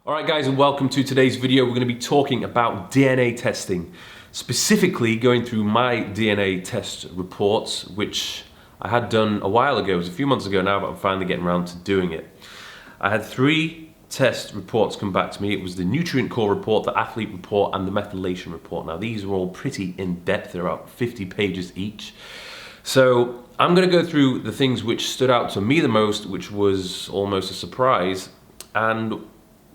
Alright guys, and welcome to today's video. We're going to be talking about DNA testing, specifically going through my DNA test reports, which I had done a while ago. It was a few months ago now, but I'm finally getting around to doing it. I had 3 test reports come back to me. It was the nutrient core report, the athlete report, and the methylation report. Now these are all pretty in-depth. They're about 50 pages each. So I'm going to go through the things which stood out to me the most, which was almost a surprise, and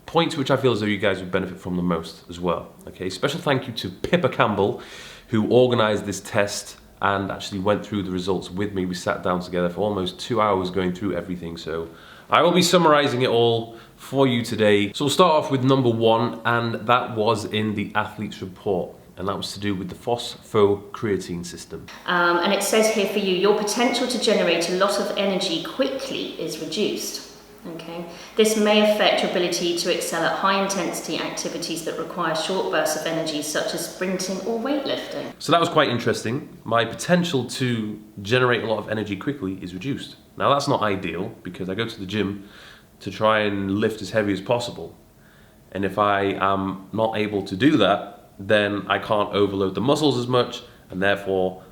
points which I feel as though you guys would benefit from the most as well. Okay, special thank you to Pippa Campbell, who organized this test and actually went through the results with me. We sat down together for almost 2 hours going through everything. So I will be summarizing it all for you today. So we'll start off with number 1, and that was in the athlete's report. And that was to do with the phosphocreatine system. And it says here for you, your potential to generate a lot of energy quickly is reduced. Okay. This may affect your ability to excel at high intensity activities that require short bursts of energy, such as sprinting or weightlifting. So that was quite interesting. My potential to generate a lot of energy quickly is reduced. Now that's not ideal, because I go to the gym to try and lift as heavy as possible. And if I am not able to do that, then I can't overload the muscles as much, and therefore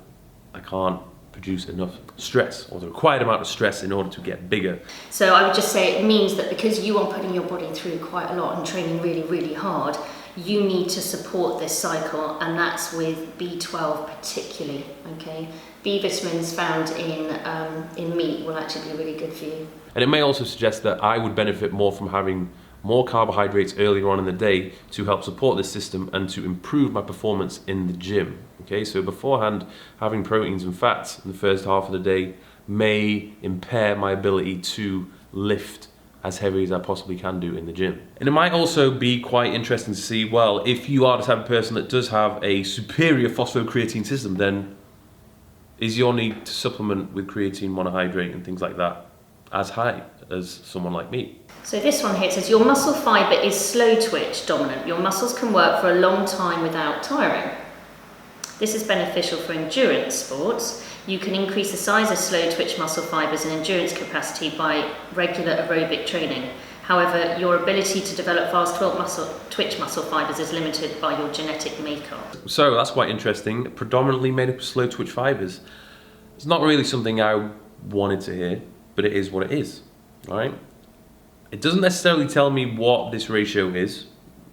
I can't produce enough stress, or the required amount of stress, in order to get bigger. So I would just say it means that because you are putting your body through quite a lot and training really, really hard, you need to support this cycle, and that's with B12 particularly. Okay, B vitamins found in meat will actually be really good for you. And it may also suggest that I would benefit more from having more carbohydrates earlier on in the day to help support this system and to improve my performance in the gym. Okay, so beforehand, having proteins and fats in the first half of the day may impair my ability to lift as heavy as I possibly can do in the gym. And it might also be quite interesting to see, well, if you are the type of person that does have a superior phosphocreatine system, then is your need to supplement with creatine monohydrate and things like that as high as someone like me? So this one here says, your muscle fiber is slow twitch dominant. Your muscles can work for a long time without tiring. This is beneficial for endurance sports. You can increase the size of slow twitch muscle fibers and endurance capacity by regular aerobic training. However, your ability to develop fast twitch muscle fibers is limited by your genetic makeup. So that's quite interesting. Predominantly made up of slow twitch fibers. It's not really something I wanted to hear, but it is what it is, all right? It doesn't necessarily tell me what this ratio is,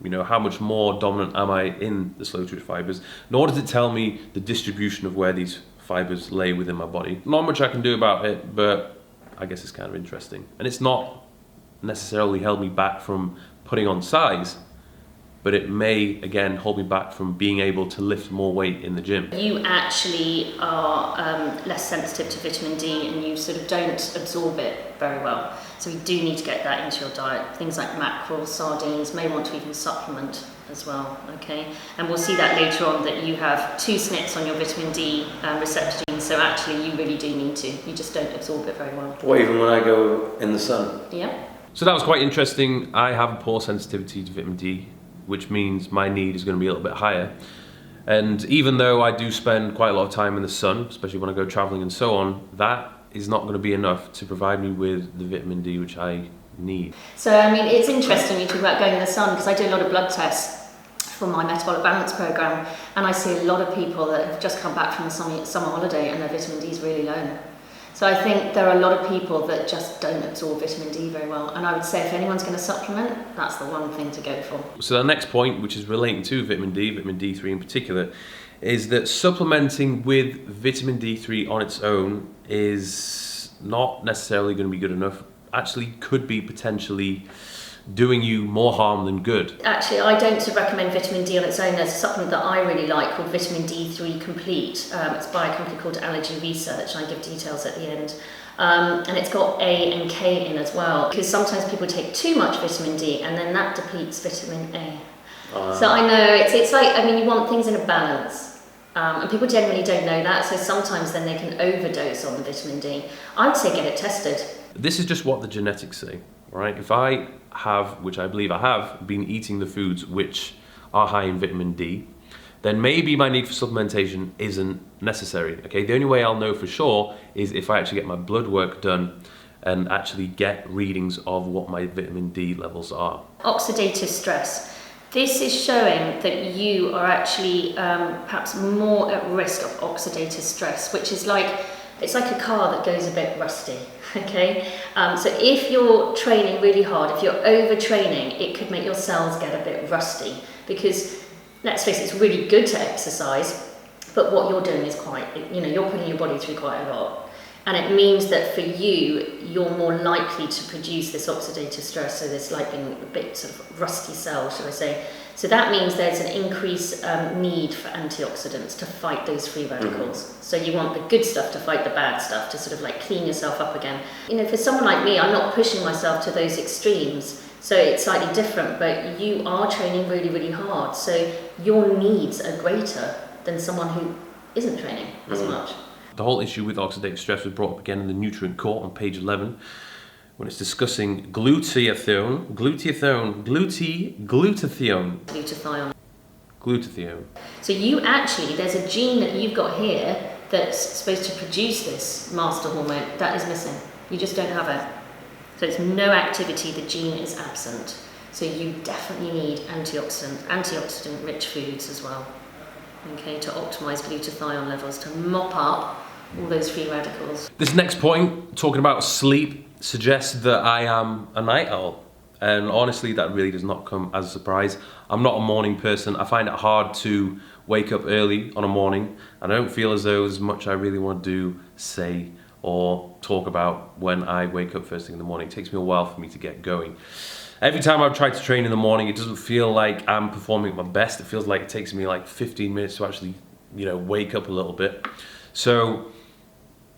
you know, how much more dominant am I in the slow twitch fibers, nor does it tell me the distribution of where these fibers lay within my body. Not much I can do about it, but I guess it's kind of interesting. And it's not necessarily held me back from putting on size, but it may, again, hold me back from being able to lift more weight in the gym. You actually are less sensitive to vitamin D, and you sort of don't absorb it very well. So we do need to get that into your diet. Things like mackerel, sardines, may want to even supplement as well, okay? And we'll see that later on, that you have 2 SNPs on your vitamin D receptor gene, so actually you really do need to. You just don't absorb it very well. Or even when I go in the sun. Yeah. So that was quite interesting. I have a poor sensitivity to vitamin D, which means my need is going to be a little bit higher. And even though I do spend quite a lot of time in the sun, especially when I go traveling and so on, that is not going to be enough to provide me with the vitamin D which I need. So, I mean, it's interesting you talk about going in the sun, because I do a lot of blood tests for my metabolic balance program, and I see a lot of people that have just come back from the summer holiday and their vitamin D is really low. So I think there are a lot of people that just don't absorb vitamin D very well, and I would say if anyone's going to supplement, that's the one thing to go for. So the next point, which is relating to vitamin D3 in particular, is that supplementing with vitamin D3 on its own is not necessarily going to be good enough. Actually could be potentially doing you more harm than good. Actually, I don't recommend vitamin D on its own. There's a supplement that I really like called Vitamin D3 Complete. It's by a company called Allergy Research. I give details at the end. And it's got A and K in as well, because sometimes people take too much vitamin D and then that depletes vitamin A. So I know it's like, I mean, you want things in a balance. And people generally don't know that, so sometimes then they can overdose on the vitamin D. I'd say get it tested. This is just what the genetics say, right? If I have, which I believe I have, been eating the foods which are high in vitamin D, then maybe my need for supplementation isn't necessary, okay? The only way I'll know for sure is if I actually get my blood work done and actually get readings of what my vitamin D levels are. Oxidative stress. This is showing that you are actually perhaps more at risk of oxidative stress, which is it's like a car that goes a bit rusty, okay? So if you're training really hard, if you're overtraining, it could make your cells get a bit rusty, because let's face it, it's really good to exercise, but what you're doing is you're putting your body through quite a lot. And it means that for you, you're more likely to produce this oxidative stress, so this being a bit sort of rusty cell, shall I say. So that means there's an increased need for antioxidants to fight those free radicals. So you want the good stuff to fight the bad stuff, to sort of clean yourself up again. For someone like me, I'm not pushing myself to those extremes, so it's slightly different, but you are training really, really hard. So your needs are greater than someone who isn't training as much. The whole issue with oxidative stress was brought up again in the nutrient court on page 11 when it's discussing glutathione. So there's a gene that you've got here that's supposed to produce this master hormone that is missing. You just don't have it. So it's no activity, the gene is absent. So you definitely need antioxidant-rich foods as well, okay, to optimize glutathione levels, to mop up all those free radicals. This next point, talking about sleep, suggests that I am a night owl. And honestly, that really does not come as a surprise. I'm not a morning person. I find it hard to wake up early on a morning. I don't feel as though there's much I really want to do, say, or talk about when I wake up first thing in the morning. It takes me a while for me to get going. Every time I've tried to train in the morning, it doesn't feel like I'm performing at my best. It feels like it takes me 15 minutes to actually, wake up a little bit. So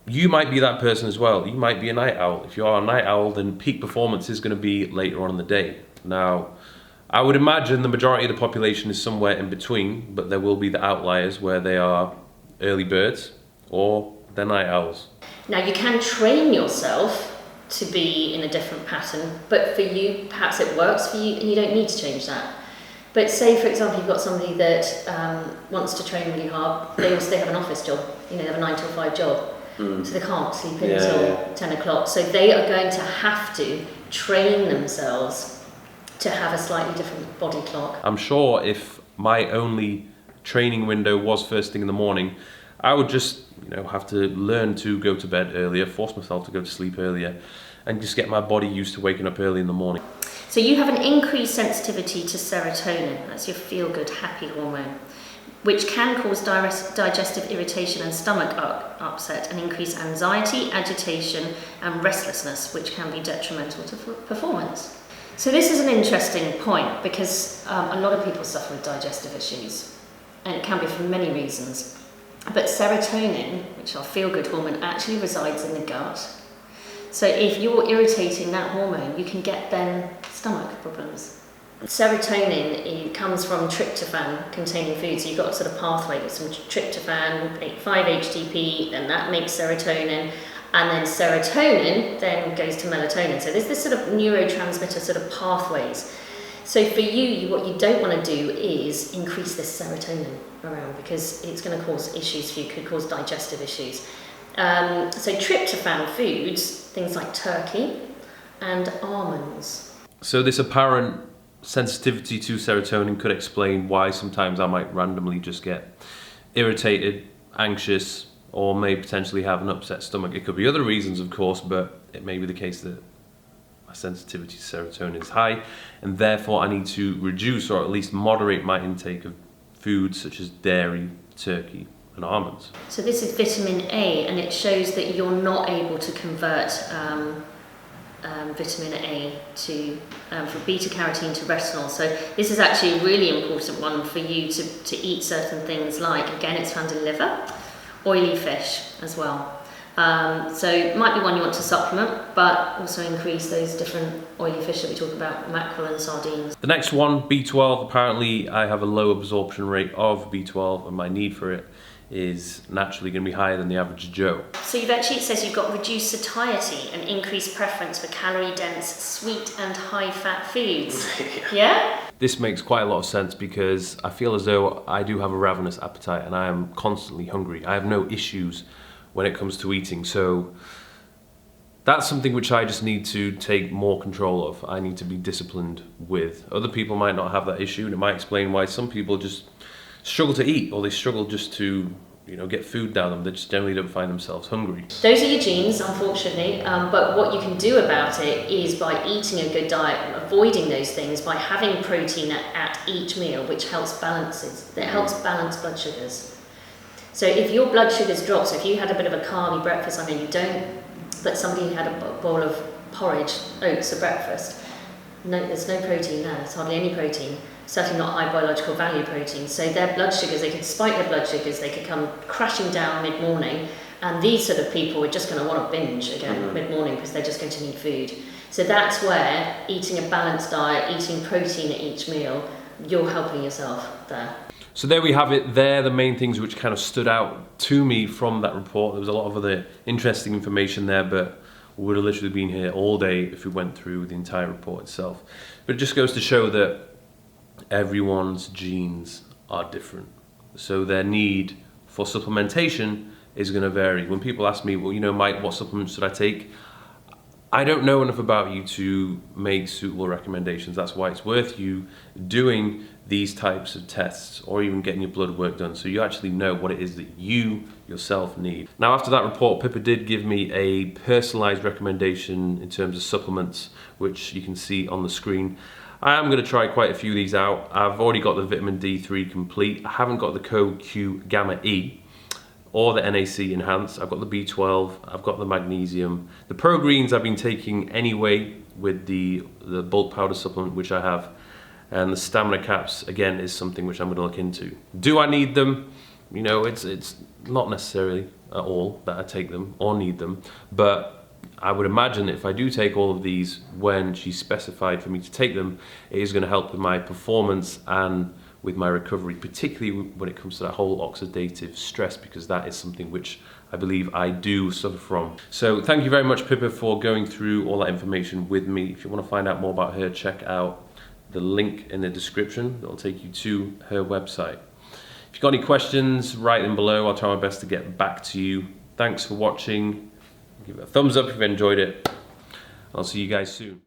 you might be that person as well. You might be a night owl. If you are a night owl, then peak performance is going to be later on in the day. Now, I would imagine the majority of the population is somewhere in between, but there will be the outliers where they are early birds or they're night owls. Now, you can train yourself to be in a different pattern, but for you, perhaps it works for you and you don't need to change that. But say, for example, you've got somebody that wants to train really hard. They have an office job. They have a 9 till 5 job. So they can't sleep in until 10 o'clock. So they are going to have to train themselves to have a slightly different body clock. I'm sure if my only training window was first thing in the morning, I would just have to learn to go to bed earlier, force myself to go to sleep earlier, and just get my body used to waking up early in the morning. So you have an increased sensitivity to serotonin, that's your feel-good, happy hormone, which can cause digestive irritation and stomach upset and increase anxiety, agitation and restlessness, which can be detrimental to performance. So this is an interesting point because a lot of people suffer with digestive issues, and it can be for many reasons. But serotonin, which our feel-good hormone, actually resides in the gut. So if you're irritating that hormone, you can get then stomach problems. Serotonin comes from tryptophan containing foods. So you've got a sort of pathway with some tryptophan, 5-HTP, then that makes serotonin, and then serotonin then goes to melatonin. So there's this sort of neurotransmitter sort of pathways. So for you, what you don't want to do is increase this serotonin around, because it's going to cause issues for you, could cause digestive issues. So tryptophan foods, things like turkey and almonds. So this apparent sensitivity to serotonin could explain why sometimes I might randomly just get irritated, anxious, or may potentially have an upset stomach. It could be other reasons, of course, but it may be the case that my sensitivity to serotonin is high, and therefore I need to reduce or at least moderate my intake of foods such as dairy, turkey, and almonds. So this is vitamin A, and it shows that you're not able to convert vitamin A to from beta carotene to retinol. So this is actually a really important one for you to eat certain things like, again, it's found in liver, oily fish as well. So it might be one you want to supplement, but also increase those different oily fish that we talk about, mackerel and sardines. The next one, B12, apparently I have a low absorption rate of B12 and my need for it is naturally going to be higher than the average Joe. So it says you've got reduced satiety and increased preference for calorie-dense, sweet and high-fat foods. Yeah? This makes quite a lot of sense because I feel as though I do have a ravenous appetite and I am constantly hungry. I have no issues when it comes to eating, so that's something which I just need to take more control of. I need to be disciplined with. Other people might not have that issue, and it might explain why some people just struggle to eat, or they struggle just to, you know, get food down them. They just generally don't find themselves hungry. Those are your genes, unfortunately, but what you can do about it is by eating a good diet, avoiding those things, by having protein at each meal, which helps balance blood sugars. So if your blood sugars drop, so if you had a bit of a carby breakfast, I know you don't, but somebody who had a bowl of porridge, oats for breakfast, no, there's no protein there, there's hardly any protein, certainly not high biological value protein. So their blood sugars, they could spike their blood sugars, they could come crashing down mid-morning, and these sort of people are just going to want to binge again mid-morning because they're just going to need food. So that's where eating a balanced diet, eating protein at each meal, you're helping yourself there. So there we have it. They're the main things which kind of stood out to me from that report. There was a lot of other interesting information there, but we would have literally been here all day if we went through the entire report itself. But it just goes to show that everyone's genes are different. So their need for supplementation is going to vary. When people ask me, well, you know, Mike, what supplements should I take? I don't know enough about you to make suitable recommendations. That's why it's worth you doing these types of tests, or even getting your blood work done, so you actually know what it is that you yourself need. Now, after that report, Pippa did give me a personalized recommendation in terms of supplements, which you can see on the screen. I am going to try quite a few of these out. I've already got the vitamin D3 complete. I haven't got the CoQ Gamma E or the NAC enhanced. I've got the B12, I've got the magnesium. The Pro Greens I've been taking anyway with the bulk powder supplement which I have. And the stamina caps, again, is something which I'm going to look into. Do I need them? You know, it's not necessarily at all that I take them or need them, but I would imagine if I do take all of these when she's specified for me to take them, it is going to help with my performance and with my recovery, particularly when it comes to that whole oxidative stress, because that is something which I believe I do suffer from. So thank you very much, Pippa, for going through all that information with me. If you want to find out more about her, check out the link in the description that will take you to her website. If you've got any questions, write them below. I'll try my best to get back to you. Thanks for watching. Give it a thumbs up if you enjoyed it. I'll see you guys soon.